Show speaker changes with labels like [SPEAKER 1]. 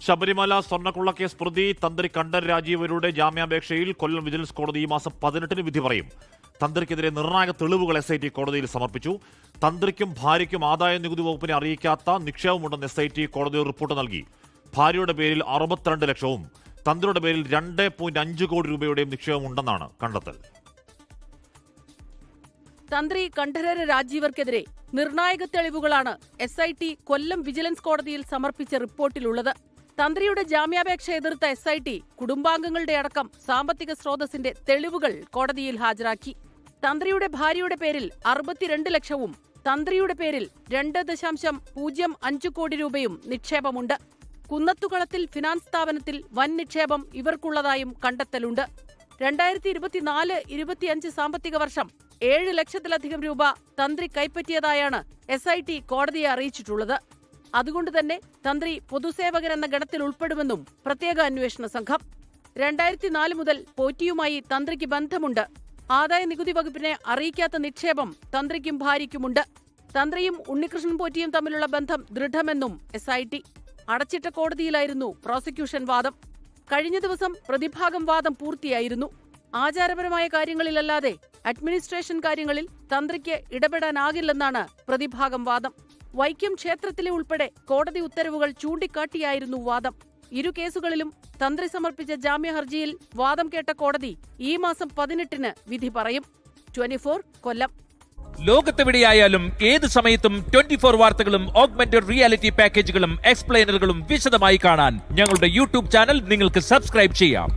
[SPEAKER 1] ശബരിമല സ്വർണ്ണക്കൊള്ളക്കേസ് പ്രതി തന്ത്രി കണ്ഠരര് രാജീവരുടെ ജാമ്യാപേക്ഷയിൽ കൊല്ലം വിജിലൻസ് കോടതി ഈ മാസം 18-ന് വിധി പറയും. തന്ത്രിക്കെതിരെ നിർണായക തെളിവുകൾ SIT കോടതിയിൽ സമർപ്പിച്ചു. തന്ത്രിക്കും ഭാര്യയ്ക്കും ആദായ നികുതി വകുപ്പിനെ അറിയിക്കാത്ത നിക്ഷേപമുണ്ടെന്ന് SIT കോടതിയിൽ റിപ്പോർട്ട് നൽകി. ഭാര്യയുടെ പേരിൽ 62 ലക്ഷവും തന്ത്രിയുടെ പേരിൽ 2.5 കോടി രൂപയുടെയും നിക്ഷേപമുണ്ടെന്നാണ് കണ്ടെത്തൽ.
[SPEAKER 2] തന്ത്രി കണ്ഠരര് രാജീവർക്കെതിരെ നിർണായക തെളിവുകളാണ് SIT കൊല്ലം വിജിലൻസ് കോടതിയിൽ സമർപ്പിച്ച റിപ്പോർട്ടിലുള്ളത്. തന്ത്രിയുടെ ജാമ്യാപേക്ഷ എതിർത്ത SIT കുടുംബാംഗങ്ങളുടെ അടക്കം സാമ്പത്തിക സ്രോതസ്സിന്റെ തെളിവുകൾ കോടതിയിൽ ഹാജരാക്കി. തന്ത്രിയുടെ ഭാര്യയുടെ പേരിൽ 62 ലക്ഷവും തന്ത്രിയുടെ പേരിൽ 2.05 കോടി രൂപയും നിക്ഷേപമുണ്ട്. കുന്നത്തുകളത്തിൽ ഫിനാൻസ് സ്ഥാപനത്തിൽ വൻ നിക്ഷേപം ഇവർക്കുള്ളതായും കണ്ടെത്തലുണ്ട്. 2024-25 സാമ്പത്തിക വർഷം 7 ലക്ഷത്തിലധികം രൂപ തന്ത്രി കൈപ്പറ്റിയതായാണ് SIT കോടതിയെ അറിയിച്ചിട്ടുള്ളത്. അതുകൊണ്ടുതന്നെ തന്ത്രി പൊതുസേവകൻ എന്ന ഗണത്തിൽ ഉൾപ്പെടുമെന്നും പ്രത്യേക അന്വേഷണ സംഘം. 2004 മുതൽ പോറ്റിയുമായി തന്ത്രിക്ക് ബന്ധമുണ്ട്. ആദായ നികുതി വകുപ്പിനെ അറിയിക്കാത്ത നിക്ഷേപം തന്ത്രിക്കും ഭാര്യയ്ക്കുമുണ്ട്. തന്ത്രിയും ഉണ്ണികൃഷ്ണൻ പോറ്റിയും തമ്മിലുള്ള ബന്ധം ദൃഢമെന്നും SIT. അടച്ചിട്ട കോടതിയിലായിരുന്നു പ്രോസിക്യൂഷൻ വാദം. കഴിഞ്ഞ ദിവസം പ്രതിഭാഗം വാദം പൂർത്തിയായിരുന്നു. ആചാരപരമായ കാര്യങ്ങളിലല്ലാതെ അഡ്മിനിസ്ട്രേഷൻ കാര്യങ്ങളിൽ തന്ത്രിക്ക് ഇടപെടാനാകില്ലെന്നാണ് പ്രതിഭാഗം വാദം. വൈക്കം ക്ഷേത്രത്തിലെ ഉൾപ്പെടെ കോടതി ഉത്തരവുകൾ ചൂണ്ടിക്കാട്ടിയായിരുന്നു വാദം. ഇരു കേസുകളിലും തന്ത്രി സമർപ്പിച്ച ജാമ്യഹർജിയിൽ വാദം കേട്ട കോടതി ഈ മാസം 18-ന് വിധി പറയും. 24 കൊല്ലം.
[SPEAKER 3] ലോകത്തെവിടെയായാലും ഏത് സമയത്തും 24 വാർത്തകളും ഓഗ്മെന്റഡ് റിയാലിറ്റി പാക്കേജുകളും എക്സ്പ്ലെയിനറുകളും വിശദമായി കാണാൻ ഞങ്ങളുടെ YouTube ചാനൽ നിങ്ങൾക്ക് സബ്സ്ക്രൈബ് ചെയ്യാം.